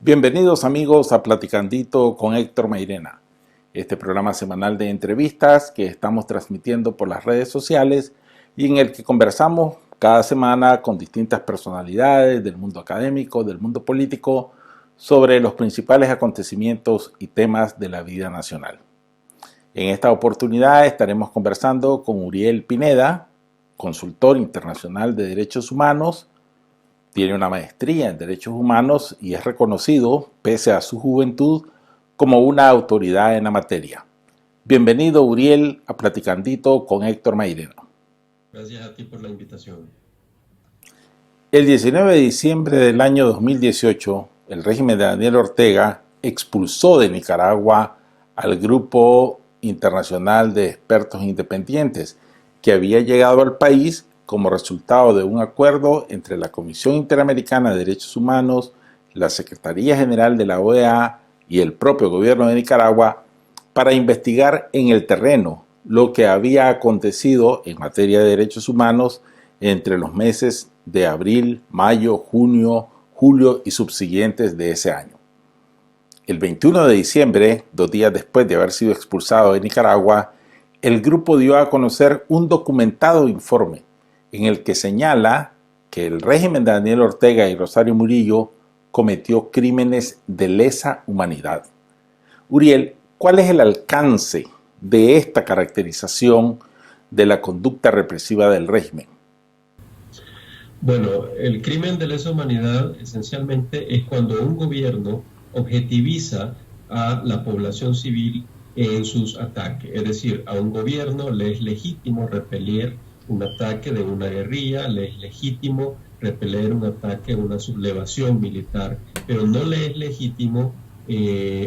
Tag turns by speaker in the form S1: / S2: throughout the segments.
S1: Bienvenidos amigos a Platicandito con Héctor Mairena, este programa semanal de entrevistas que estamos transmitiendo por las redes sociales y en el que conversamos cada semana con distintas personalidades del mundo académico, del mundo político, sobre los principales acontecimientos y temas de la vida nacional. En esta oportunidad estaremos conversando con Uriel Pineda, consultor internacional de derechos humanos. Tiene una maestría en Derechos Humanos y es reconocido, pese a su juventud, como una autoridad en la materia. Bienvenido, Uriel, a Platicandito con Héctor Mairena.
S2: Gracias a ti por la invitación.
S1: El 19 de diciembre del año 2018, el régimen de Daniel Ortega expulsó de Nicaragua al Grupo Internacional de Expertos Independientes, que había llegado al país como resultado de un acuerdo entre la Comisión Interamericana de Derechos Humanos, la Secretaría General de la OEA y el propio gobierno de Nicaragua para investigar en el terreno lo que había acontecido en materia de derechos humanos entre los meses de abril, mayo, junio, julio y subsiguientes de ese año. El 21 de diciembre, 2 días después de haber sido expulsado de Nicaragua, el grupo dio a conocer un documentado informe en el que señala que el régimen de Daniel Ortega y Rosario Murillo cometió crímenes de lesa humanidad. Uriel, ¿cuál es el alcance de esta caracterización de la conducta represiva del régimen?
S2: Bueno, el crimen de lesa humanidad esencialmente es cuando un gobierno objetiviza a la población civil en sus ataques. Es decir, a un gobierno le es legítimo repeler un ataque de una guerrilla, le es legítimo repeler un ataque, una sublevación militar, pero no le es legítimo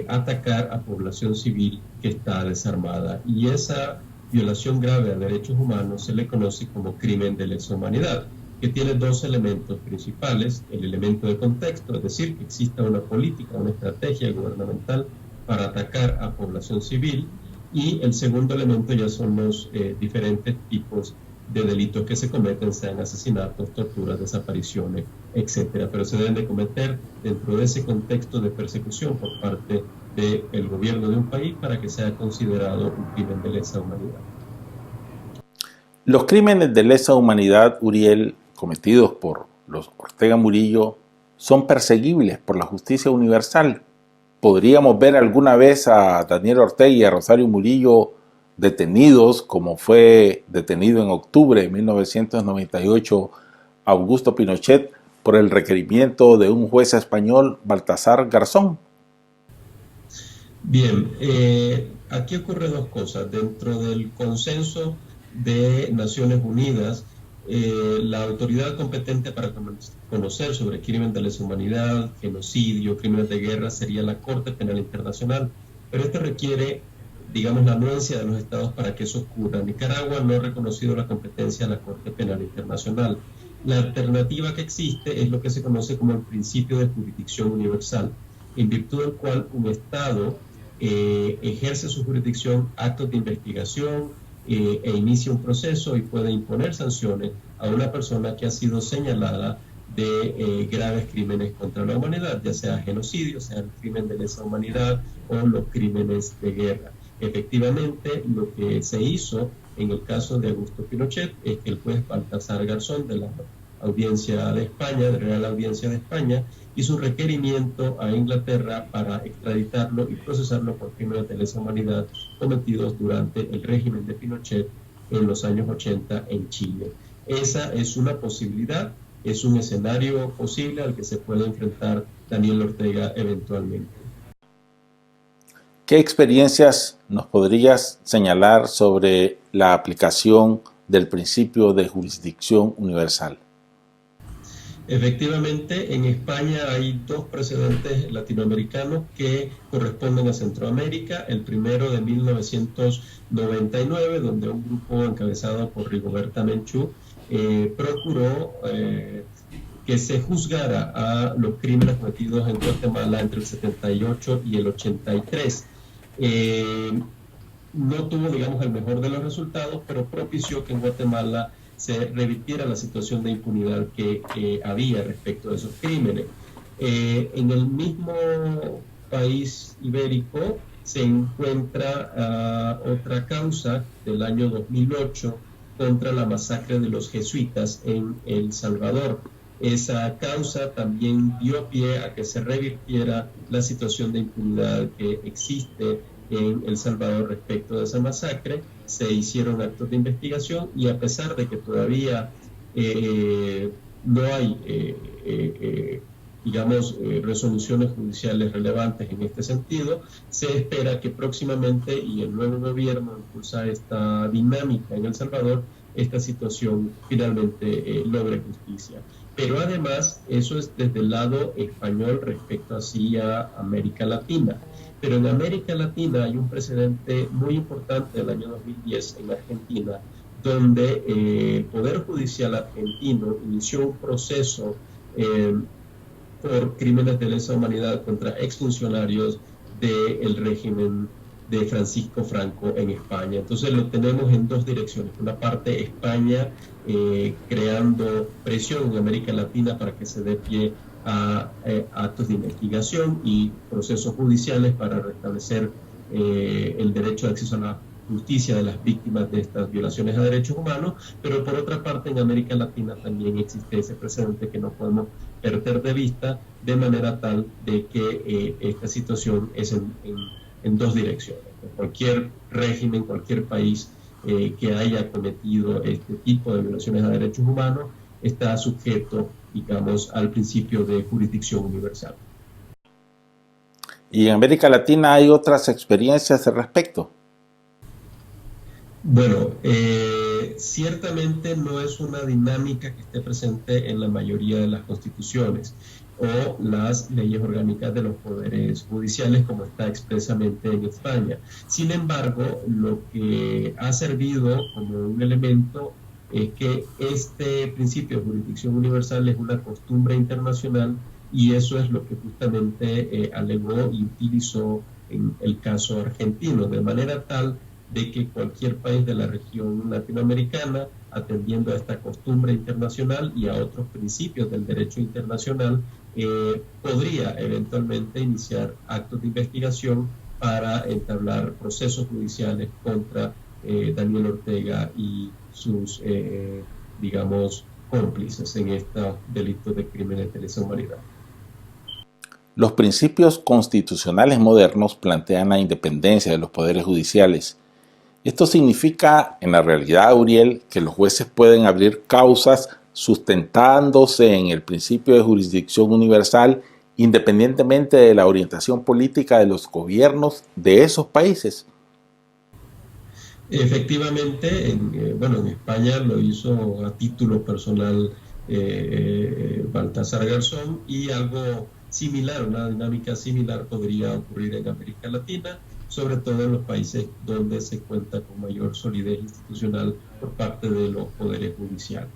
S2: atacar a población civil que está desarmada. Y esa violación grave a derechos humanos se le conoce como crimen de lesa humanidad, que tiene dos elementos principales: el elemento de contexto, es decir, que exista una política, una estrategia gubernamental para atacar a población civil, y el segundo elemento ya son los diferentes tipos de delitos que se cometen, sean asesinatos, torturas, desapariciones, etcétera, pero se deben de cometer dentro de ese contexto de persecución por parte del gobierno de un país para que sea considerado un crimen de lesa humanidad.
S1: Los crímenes de lesa humanidad, Uriel, cometidos por los Ortega Murillo, son perseguibles por la justicia universal. ¿Podríamos ver alguna vez a Daniel Ortega y a Rosario Murillo detenidos, como fue detenido en octubre de 1998 Augusto Pinochet por el requerimiento de un juez español, Baltasar Garzón?
S2: Bien, aquí ocurren dos cosas. Dentro del consenso de Naciones Unidas, la autoridad competente para conocer sobre crimen de lesa humanidad, genocidio, crímenes de guerra sería la Corte Penal Internacional, pero esto requiere, digamos, la anuencia de los estados para que eso ocurra. Nicaragua no ha reconocido la competencia de la Corte Penal Internacional. La alternativa que existe es lo que se conoce como el principio de jurisdicción universal, en virtud del cual un estado ejerce su jurisdicción, actos de investigación, e inicia un proceso y puede imponer sanciones a una persona que ha sido señalada de graves crímenes contra la humanidad, ya sea genocidio, sea el crimen de lesa humanidad o los crímenes de guerra. Efectivamente, lo que se hizo en el caso de Augusto Pinochet es que el juez Baltasar Garzón de la Audiencia de España, de Real Audiencia de España, hizo un requerimiento a Inglaterra para extraditarlo y procesarlo por crímenes de lesa humanidad cometidos durante el régimen de Pinochet en los años 80 en Chile. Esa es una posibilidad, es un escenario posible al que se puede enfrentar Daniel Ortega eventualmente.
S1: ¿Qué experiencias nos podrías señalar sobre la aplicación del principio de jurisdicción universal?
S2: Efectivamente, en España hay dos precedentes latinoamericanos que corresponden a Centroamérica. El primero de 1999, donde un grupo encabezado por Rigoberta Menchú procuró que se juzgara a los crímenes cometidos en Guatemala entre el 78 y el 83. No tuvo, digamos, el mejor de los resultados, pero propició que en Guatemala se revirtiera la situación de impunidad que había respecto de esos crímenes. En el mismo país ibérico se encuentra otra causa del año 2008 contra la masacre de los jesuitas en El Salvador. Esa causa también dio pie a que se revirtiera la situación de impunidad que existe en El Salvador respecto de esa masacre. Se hicieron actos de investigación y a pesar de que todavía no hay, resoluciones judiciales relevantes en este sentido, se espera que próximamente, y el nuevo gobierno impulsa esta dinámica en El Salvador, esta situación finalmente logre justicia. Pero además, eso es desde el lado español respecto hacia América Latina. Pero en América Latina hay un precedente muy importante del año 2010 en Argentina, donde el Poder Judicial argentino inició un proceso por crímenes de lesa humanidad contra exfuncionarios del régimen de Francisco Franco en España. Entonces lo tenemos en dos direcciones. Por una parte, España creando presión en América Latina para que se dé pie a actos de investigación y procesos judiciales para restablecer el derecho de acceso a la justicia de las víctimas de estas violaciones a derechos humanos, pero por otra parte en América Latina también existe ese precedente que no podemos perder de vista, de manera tal de que esta situación es en dos direcciones. Cualquier régimen, cualquier país que haya cometido este tipo de violaciones a derechos humanos está sujeto, digamos, al principio de jurisdicción universal.
S1: ¿Y en América Latina hay otras experiencias al respecto?
S2: Bueno, ciertamente no es una dinámica que esté presente en la mayoría de las constituciones o las leyes orgánicas de los poderes judiciales como está expresamente en España. Sin embargo, lo que ha servido como un elemento es que este principio de jurisdicción universal es una costumbre internacional y eso es lo que justamente alegó y utilizó en el caso argentino, de manera tal de que cualquier país de la región latinoamericana, atendiendo a esta costumbre internacional y a otros principios del derecho internacional, podría eventualmente iniciar actos de investigación para entablar procesos judiciales contra Daniel Ortega y sus, cómplices en estos delitos de crímenes de lesa humanidad.
S1: Los principios constitucionales modernos plantean la independencia de los poderes judiciales. Esto significa, en la realidad, Uriel, que los jueces pueden abrir causas sustentándose en el principio de jurisdicción universal, independientemente de la orientación política de los gobiernos de esos países.
S2: Efectivamente, en España lo hizo a título personal Baltasar Garzón y algo similar, una dinámica similar podría ocurrir en América Latina, sobre todo en los países donde se cuenta con mayor solidez institucional por parte de los poderes judiciales.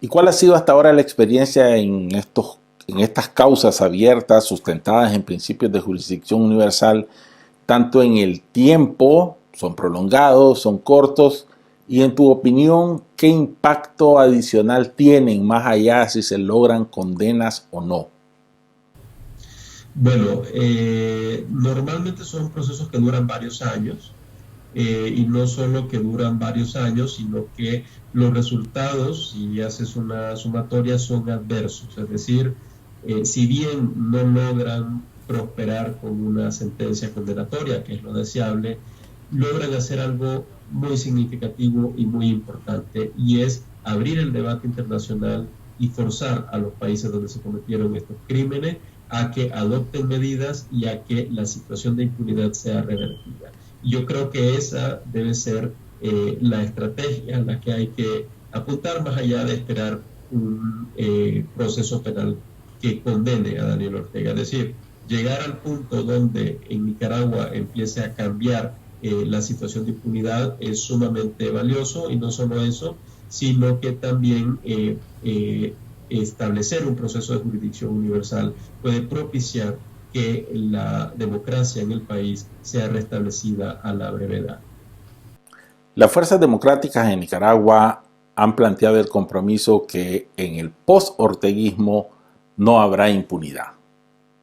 S1: ¿Y cuál ha sido hasta ahora la experiencia en estas causas abiertas, sustentadas en principios de jurisdicción universal, tanto en el tiempo, son prolongados, son cortos, y en tu opinión, qué impacto adicional tienen más allá si se logran condenas o no?
S2: Bueno, normalmente son procesos que duran varios años y no solo que duran varios años, sino que los resultados, si haces una sumatoria, son adversos. Es decir, si bien no logran prosperar con una sentencia condenatoria, que es lo deseable, logran hacer algo muy significativo y muy importante, y es abrir el debate internacional y forzar a los países donde se cometieron estos crímenes a que adopten medidas y a que la situación de impunidad sea revertida. Yo creo que esa debe ser la estrategia a la que hay que apuntar más allá de esperar un proceso penal que condene a Daniel Ortega. Es decir, llegar al punto donde en Nicaragua empiece a cambiar la situación de impunidad es sumamente valioso, y no solo eso, sino que también establecer un proceso de jurisdicción universal puede propiciar que la democracia en el país sea restablecida a la brevedad.
S1: Las fuerzas democráticas en Nicaragua han planteado el compromiso que en el post-orteguismo no habrá impunidad.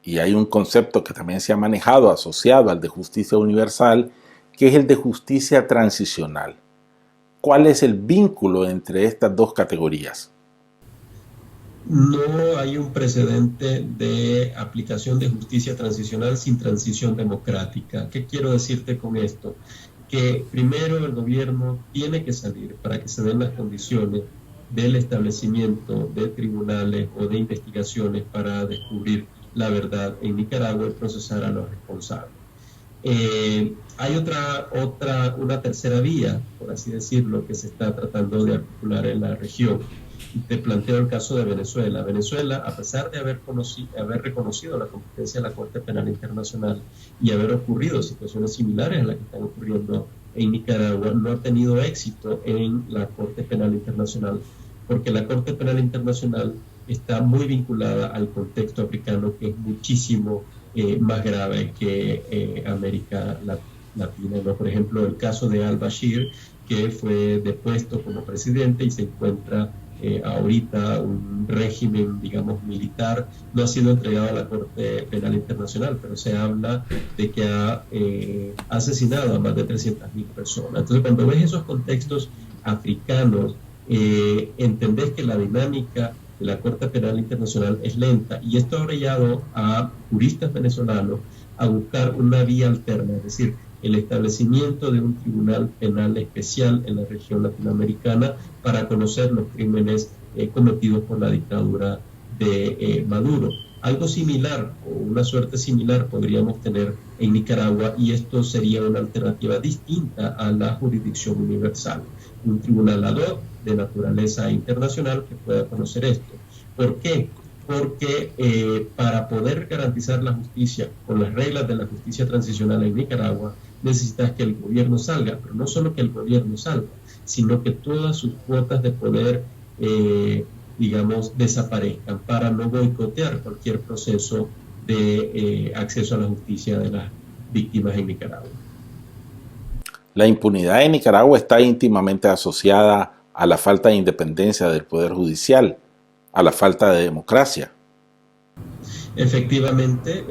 S1: Y hay un concepto que también se ha manejado asociado al de justicia universal, que es el de justicia transicional. ¿Cuál es el vínculo entre estas dos categorías?
S2: No hay un precedente de aplicación de justicia transicional sin transición democrática. ¿Qué quiero decirte con esto? Que primero el gobierno tiene que salir para que se den las condiciones del establecimiento de tribunales o de investigaciones para descubrir la verdad en Nicaragua y procesar a los responsables. Hay una tercera vía, por así decirlo, que se está tratando de articular en la región. Te planteo el caso de Venezuela. Venezuela, a pesar de haber reconocido la competencia de la Corte Penal Internacional y haber ocurrido situaciones similares a las que están ocurriendo en Nicaragua, no ha tenido éxito en la Corte Penal Internacional, porque la Corte Penal Internacional está muy vinculada al contexto africano, que es muchísimo más grave que América Latina, ¿no? Por ejemplo, el caso de al-Bashir, que fue depuesto como presidente y se encuentra ahorita un régimen, digamos, militar, no ha sido entregado a la Corte Penal Internacional, pero se habla de que ha asesinado a más de 300.000 personas. Entonces, cuando ves esos contextos africanos, entendés que la dinámica de la Corte Penal Internacional es lenta, y esto ha orillado a juristas venezolanos a buscar una vía alterna, es decir, el establecimiento de un tribunal penal especial en la región latinoamericana para conocer los crímenes cometidos por la dictadura de Maduro. Algo similar o una suerte similar podríamos tener en Nicaragua, y esto sería una alternativa distinta a la jurisdicción universal. Un tribunal ad hoc de naturaleza internacional que pueda conocer esto. ¿Por qué? Porque para poder garantizar la justicia con las reglas de la justicia transicional en Nicaragua, necesitas que el gobierno salga, pero no solo que el gobierno salga, sino que todas sus cuotas de poder, digamos, desaparezcan para no boicotear cualquier proceso de acceso a la justicia de las víctimas en Nicaragua.
S1: La impunidad en Nicaragua está íntimamente asociada a la falta de independencia del Poder Judicial, a la falta de democracia.
S2: Efectivamente,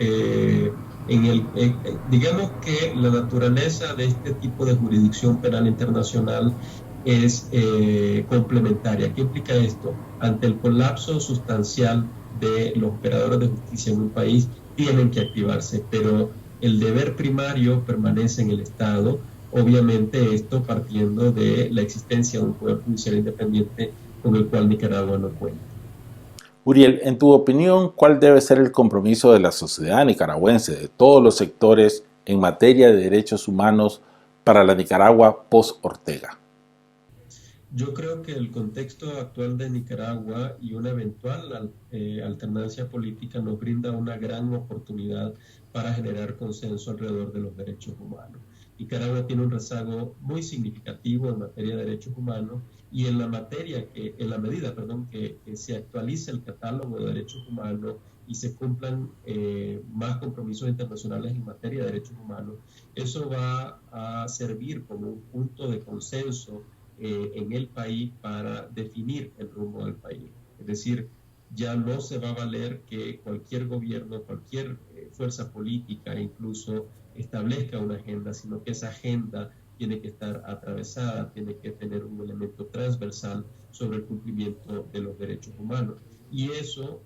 S2: digamos que la naturaleza de este tipo de jurisdicción penal internacional es complementaria. ¿Qué implica esto? Ante el colapso sustancial de los operadores de justicia en un país, tienen que activarse, pero el deber primario permanece en el Estado. Obviamente esto partiendo de la existencia de un poder judicial independiente con el cual Nicaragua no cuenta.
S1: Uriel, en tu opinión, ¿cuál debe ser el compromiso de la sociedad nicaragüense, de todos los sectores, en materia de derechos humanos para la Nicaragua post-Ortega?
S2: Yo creo que el contexto actual de Nicaragua y una eventual alternancia política nos brinda una gran oportunidad para generar consenso alrededor de los derechos humanos. Nicaragua tiene un rezago muy significativo en materia de derechos humanos, y en la medida que se actualice el catálogo de derechos humanos y se cumplan más compromisos internacionales en materia de derechos humanos, eso va a servir como un punto de consenso en el país para definir el rumbo del país. Es decir, ya no se va a valer que cualquier gobierno, cualquier fuerza política incluso establezca una agenda, sino que esa agenda tiene que estar atravesada, tiene que tener un elemento transversal sobre el cumplimiento de los derechos humanos. Y eso,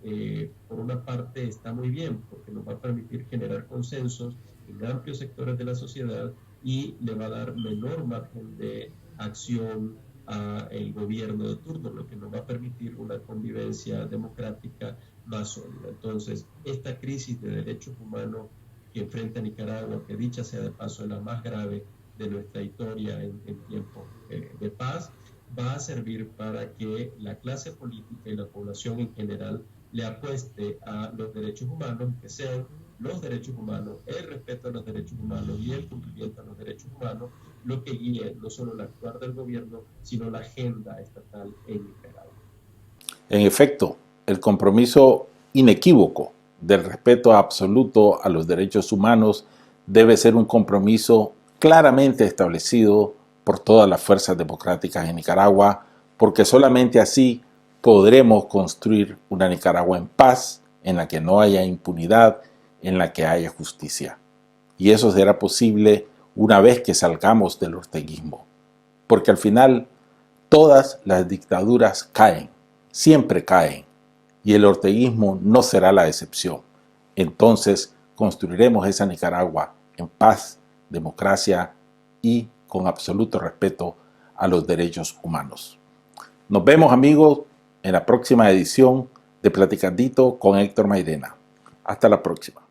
S2: por una parte, está muy bien, porque nos va a permitir generar consensos en amplios sectores de la sociedad y le va a dar menor margen de acción al gobierno de turno, lo que nos va a permitir una convivencia democrática más sólida. Entonces, esta crisis de derechos humanos que enfrenta Nicaragua, que dicha sea de paso es la más grave de nuestra historia en tiempos de paz, va a servir para que la clase política y la población en general le apueste a los derechos humanos, que sean los derechos humanos, el respeto a los derechos humanos y el cumplimiento a los derechos humanos lo que guíe no solo el actuar del gobierno, sino la agenda estatal en Nicaragua.
S1: En efecto, el compromiso inequívoco del respeto absoluto a los derechos humanos debe ser un compromiso claramente establecido por todas las fuerzas democráticas en Nicaragua, porque solamente así podremos construir una Nicaragua en paz en la que no haya impunidad, en la que haya justicia. Y eso será posible una vez que salgamos del orteguismo. Porque al final todas las dictaduras caen, siempre caen, y el orteguismo no será la excepción. Entonces construiremos esa Nicaragua en paz, democracia y con absoluto respeto a los derechos humanos. Nos vemos, amigos, en la próxima edición de Platicandito con Héctor Mairena. Hasta la próxima.